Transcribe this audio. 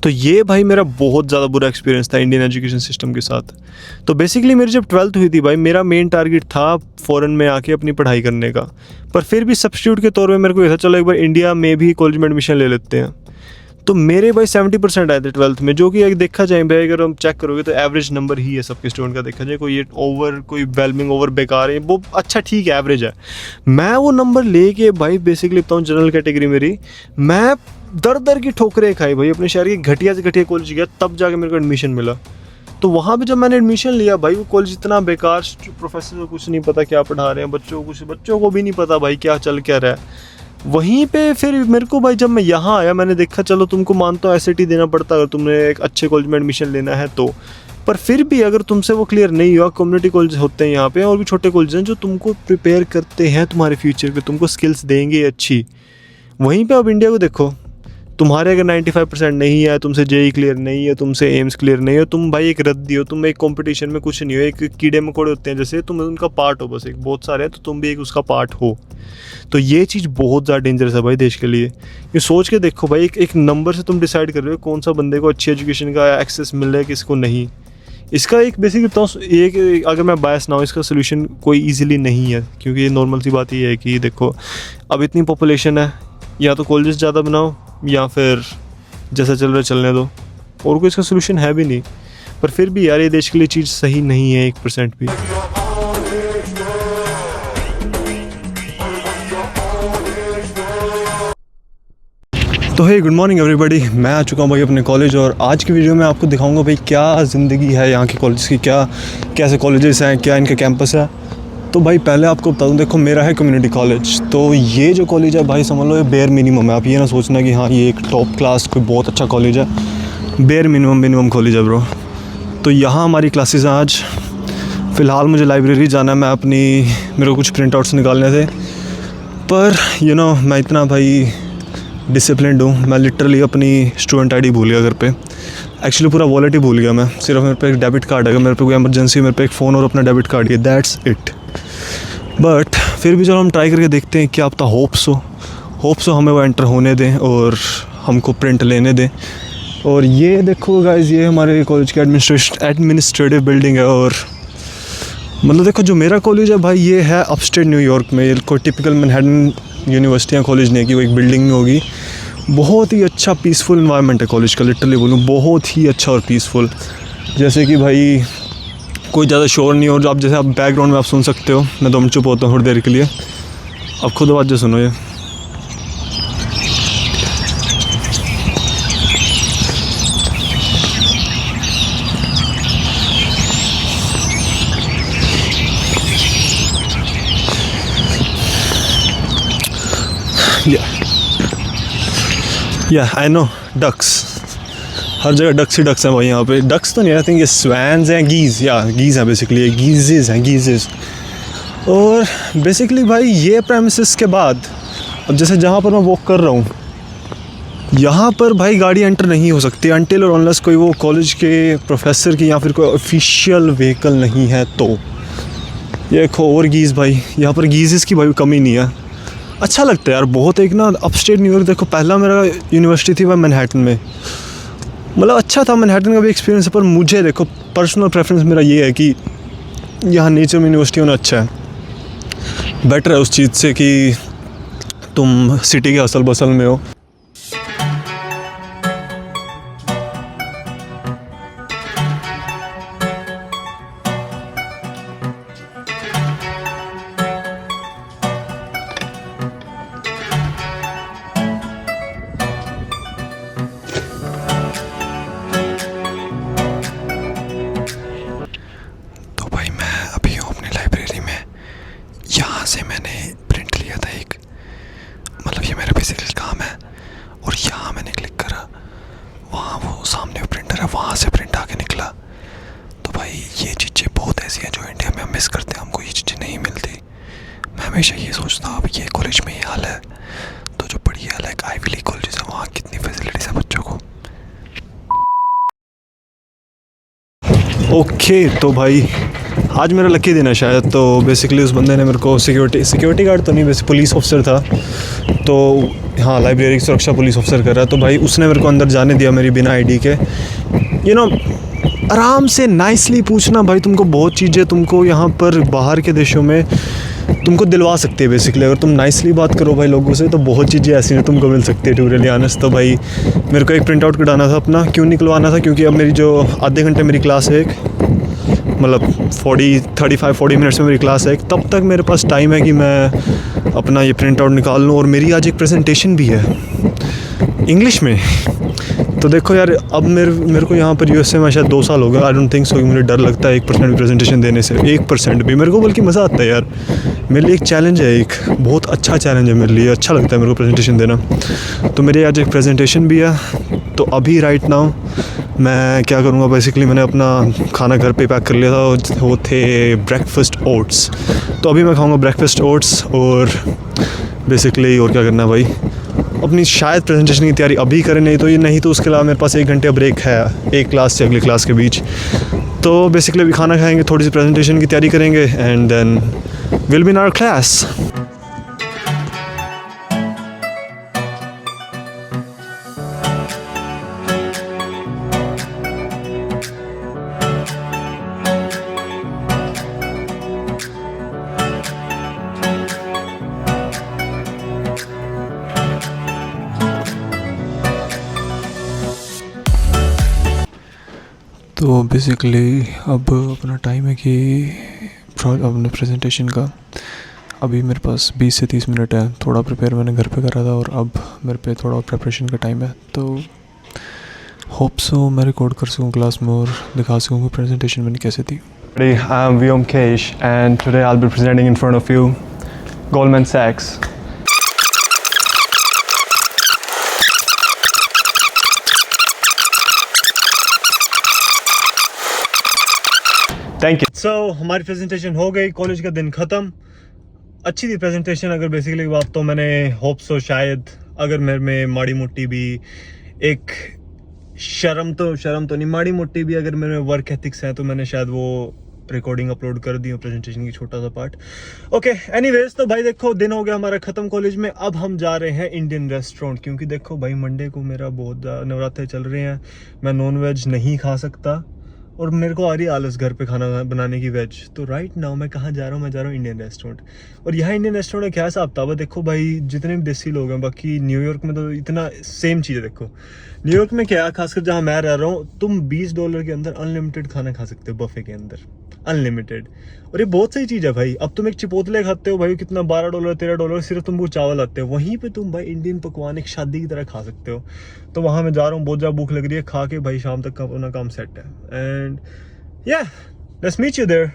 तो ये भाई मेरा बहुत ज़्यादा बुरा एक्सपीरियंस था इंडियन एजुकेशन सिस्टम के साथ। तो बेसिकली मेरी जब 12th हुई थी भाई, मेरा मेन टारगेट था फ़ॉरेन में आके अपनी पढ़ाई करने का, पर फिर भी सब्स्टिट्यूट के तौर पे मेरे को ये था चलो एक बार इंडिया में भी कॉलेज में एडमिशन ले लेते हैं। तो मेरे भाई 70% आए थे 12th में, जो कि एक देखा जाए भाई अगर हम चेक करोगे तो एवरेज नंबर ही है सबके स्टूडेंट का, देखा जाए कोई ये ओवर कोई वेलमिंग ओवर बेकार है, वो अच्छा ठीक है एवरेज है। मैं वो नंबर लेके भाई बेसिकली बताऊँ जनरल कैटेगरी मेरी, मैं दर दर की ठोकरें खाई भाई, अपने शहर की घटिया से घटिया कॉलेज गया तब जाके मेरे को एडमिशन मिला। तो वहाँ पे जब मैंने एडमिशन लिया भाई, वो कॉलेज इतना बेकार, प्रोफेसर को कुछ नहीं पता क्या पढ़ा रहे हैं, बच्चों को भी नहीं पता भाई क्या चल क्या रहा है। वहीं पे फिर मेरे को भाई जब मैं यहाँ आया मैंने देखा चलो तुमको मानता हूँ SAT देना पड़ता अगर तुमने एक अच्छे कॉलेज में एडमिशन लेना है तो, पर फिर भी अगर तुमसे वो क्लियर नहीं हुआ, कम्युनिटी कॉलेज होते हैं यहाँ पे और भी छोटे कॉलेज हैं जो तुमको प्रिपेयर करते हैं तुम्हारे फ्यूचर पे, तुमको स्किल्स देंगे अच्छी। वहीं पे अब इंडिया को देखो, तुम्हारे अगर 95% नहीं है, तुमसे JEE क्लियर नहीं है, तुमसे एम्स क्लियर नहीं है, तुम भाई एक रद्दी हो, तुम एक कंपटीशन में कुछ नहीं हो, एक कीड़े मकोड़े होते हैं जैसे, तुम उनका पार्ट हो, बस एक बहुत सारे हैं तो तुम भी एक उसका पार्ट हो। तो ये चीज़ बहुत ज़्यादा डेंजरस है भाई देश के लिए। ये सोच के देखो भाई, एक नंबर से तुम डिसाइड कर रहे हो कौन सा बंदे को अच्छी एजुकेशन का एक्सेस मिल रहा है किसको नहीं। इसका एक बेसिक बताऊँ, एक अगर मैं बायस ना हूँ, इसका सोल्यूशन कोई ईजिली नहीं है, क्योंकि ये नॉर्मल सी बात ये है कि देखो अब इतनी पॉपुलेशन है, या तो कॉलेजेस ज़्यादा बनाओ या फिर जैसा चल रहा है चलने दो, और कोई इसका सोल्यूशन है भी नहीं। पर फिर भी यार ये देश के लिए चीज़ सही नहीं है 1% भी। तो हे गुड मॉर्निंग एवरीबॉडी, मैं आ चुका हूँ भाई अपने कॉलेज, और आज की वीडियो में आपको दिखाऊंगा भाई क्या ज़िंदगी है यहाँ के कॉलेज की, क्या कैसे कॉलेजेस हैं, क्या इनका कैंपस है। तो भाई पहले आपको बता दूँ, देखो मेरा है कम्युनिटी कॉलेज, तो ये जो कॉलेज है भाई समझ लो ये बेयर मिनिमम है। आप ये ना सोचना कि हाँ ये एक टॉप क्लास कोई बहुत अच्छा कॉलेज है, बेयर मिनिमम कॉलेज है ब्रो। तो यहाँ हमारी क्लासेस हैं आज। फ़िलहाल मुझे लाइब्रेरी जाना है, मेरे को कुछ प्रिंट आउट्स निकालने थे, पर मैं इतना भाई डिसिप्लिन्ड हूँ, मैं लिटरली अपनी स्टूडेंट ID भूल गया घर पे। एक्चुअली पूरा वॉलेट ही भूल गया मैं, सिर्फ मेरे पे एक डेबिट कार्ड है, मेरे पे कोई इमरजेंसी मेरे पे एक फ़ोन और अपना डेबिट कार्ड है, दैट्स इट। बट फिर भी चलो हम ट्राई करके देखते हैं, क्या पता होप्स हो हमें वो एंटर होने दें और हमको प्रिंट लेने दें। और ये देखो गाइस, ये हमारे कॉलेज की एडमिनिस्ट्रेटिव बिल्डिंग है, और मतलब देखो जो मेरा कॉलेज है भाई ये है अपस्टेट न्यूयॉर्क में, ये कोई टिपिकल मैनहट्टन यूनिवर्सिटी या कॉलेज नहीं है कि वो एक बिल्डिंग में होगी। बहुत ही अच्छा पीसफुल इन्वायरमेंट है कॉलेज का, लिटरली बोलूँ बहुत ही अच्छा और पीसफुल। जैसे कि भाई कोई ज़्यादा शोर नहीं, और आप जैसे आप बैकग्राउंड में आप सुन सकते हो, मैं 2 मिनट चुप होता हूँ थोड़ी देर के लिए, अब खुद आवाज़ सुनो ये। या आई नो डक्स, हर जगह डक्स ही डक्स हैं भाई यहाँ पे। डक्स तो नहीं, आई थिंक ये स्वैन्स हैं, गीज़ हैं बेसिकली, ये गीज़ेस। और बेसिकली भाई ये प्रेमिसेस के बाद अब जैसे जहाँ पर मैं वॉक कर रहा हूँ, यहाँ पर भाई गाड़ी एंटर नहीं हो सकती अनटिल और अनलेस कोई वो कॉलेज के प्रोफेसर की या फिर कोई ऑफिशियल व्हीकल नहीं है। तो ये देखो और गीज़ भाई, यहाँ पर गीज़ेस की भाई कमी नहीं है। अच्छा लगता है यार बहुत, एक ना अपस्टेट न्यूयॉर्क। देखो पहला मेरा यूनिवर्सिटी थी वह मैनहट्टन में, मतलब अच्छा था मैनहट्टन का भी एक्सपीरियंस, पर मुझे देखो पर्सनल प्रेफरेंस मेरा ये है कि यहाँ नेचर में यूनिवर्सिटी होना अच्छा है, बेटर है उस चीज़ से कि तुम सिटी के असल बसल में हो। यहाँ से मैंने प्रिंट लिया था एक, मतलब ये मेरा बेसिकली काम है, और यहाँ मैंने क्लिक करा, वहाँ वो सामने प्रिंटर है, वहाँ से प्रिंट आके निकला। तो भाई ये चीज़ें बहुत ऐसी हैं जो इंडिया में हम मिस करते हैं, हमको ये चीज़ें नहीं मिलती। मैं हमेशा ये सोचता हूँ अब ये कॉलेज में ये हाल है, तो जो बढ़िया लाइक आईवी लीग कॉलेज है वहाँ कितनी फैसिलिटीज़ है बच्चों को। ओके तो भाई आज मेरा लकी दिन है शायद। तो बेसिकली उस बंदे ने मेरे को सिक्योरिटी गार्ड तो नहीं, वैसे पुलिस ऑफिसर था, तो हाँ लाइब्रेरी की सुरक्षा पुलिस ऑफिसर कर रहा है। तो भाई उसने मेरे को अंदर जाने दिया मेरी बिना आईडी के। यू नो आराम से नाइसली पूछना भाई, तुमको बहुत चीज़ें तुमको यहाँ पर बाहर के देशों में तुमको दिलवा सकती है। बेसिकली अगर तुम नाइसली बात करो भाई लोगों से तो बहुत चीज़ें ऐसी हैं तुमको मिल सकती है, टू रियली ऑनेस्ट। तो भाई मेरे को एक प्रिंट आउट कटाना था अपना। क्यों निकलवाना था? क्योंकि अब मेरी जो आधे घंटे मेरी क्लास है, एक मतलब 35-40 मिनट्स में मेरी क्लास है, तब तक मेरे पास टाइम है कि मैं अपना ये प्रिंट आउट निकाल लूँ। और मेरी आज एक प्रेजेंटेशन भी है इंग्लिश में। तो देखो यार, अब मेरे को यहाँ पर यूएसए में शायद 2 साल हो गए। I don't think so. मुझे डर लगता है 1% भी प्रेजेंटेशन देने से, 1% भी। मेरे को बल्कि मज़ा आता है यार, मेरे लिए एक चैलेंज है, एक बहुत अच्छा चैलेंज है मेरे लिए। अच्छा लगता है मेरे को प्रेजेंटेशन देना। तो मेरे आज एक प्रेजेंटेशन भी है। तो अभी राइट नाउ मैं क्या करूँगा, बेसिकली मैंने अपना खाना घर पे पैक कर लिया था, वो थे ब्रेकफास्ट ओट्स। तो अभी मैं खाऊँगा ब्रेकफास्ट ओट्स। और बेसिकली और क्या करना है भाई, अपनी शायद प्रेजेंटेशन की तैयारी अभी करें, नहीं तो उसके अलावा मेरे पास 1 घंटे ब्रेक है एक क्लास से अगली क्लास के बीच। तो बेसिकली अभी खाना खाएंगे, थोड़ी सी प्रेजेंटेशन की तैयारी करेंगे and then will be in our class. तो बेसिकली अब अपना टाइम है कि अपने प्रेजेंटेशन का अभी मेरे पास 20 से 30 मिनट है। थोड़ा प्रिपेयर मैंने घर पे करा था और अब मेरे पे थोड़ा और प्रिपरेशन का टाइम है। तो होप सो मैं रिकॉर्ड कर सकूँ क्लास में और दिखा सकूँ कि प्रेजेंटेशन मैंने कैसे थी। I am Vyomkesh and today I'll be presenting in front of you Goldman Sachs. Thank you. So हमारी प्रेजेंटेशन हो गई, कॉलेज का दिन ख़त्म। अच्छी थी प्रेजेंटेशन। अगर बेसिकली बात तो मैंने होप सो शायद अगर मेरे में माड़ी मोटी भी एक शर्म तो नहीं, माड़ी मोटी भी अगर मेरे में वर्क एथिक्स हैं तो मैंने शायद वो रिकॉर्डिंग अपलोड कर दी हो प्रेजेंटेशन की, छोटा सा पार्ट। ओके एनीवेज, तो भाई देखो दिन हो गया हमारा ख़त्म कॉलेज में। अब हम जा रहे हैं इंडियन रेस्टोरेंट, क्योंकि देखो भाई मंडे को मेरा बहुत नवरात्रे चल रहे हैं, मैं नॉन वेज नहीं खा सकता और मेरे को आ रही आलस घर पे खाना बनाने की वेज। तो राइट नाउ मैं कहाँ जा रहा हूँ? मैं जा रहा हूँ इंडियन रेस्टोरेंट। और यहाँ इंडियन रेस्टोरेंट में क्या हिसाब था? देखो भाई जितने भी देसी लोग हैं, बाकी न्यूयॉर्क में तो इतना सेम चीज़ है। देखो न्यूयॉर्क में क्या, खासकर जहाँ मैं रह रहा हूँ, तुम $20 के अंदर अनलिमिटेड खाना खा सकते हो बफे के अंदर, अनलिमिटेड। और ये बहुत सही चीज़ है भाई। अब तुम एक चिपोतले खाते हो भाई, कितना $12 $13, सिर्फ तुम वो चावल आते हो। वहीं पे तुम भाई इंडियन पकवान एक शादी की तरह खा सकते हो। तो वहाँ मैं जा रहा हूँ, बहुत ज़्यादा भूख लग रही है, खा के भाई शाम तक का अपना काम सेट है। And yeah, let's meet you there.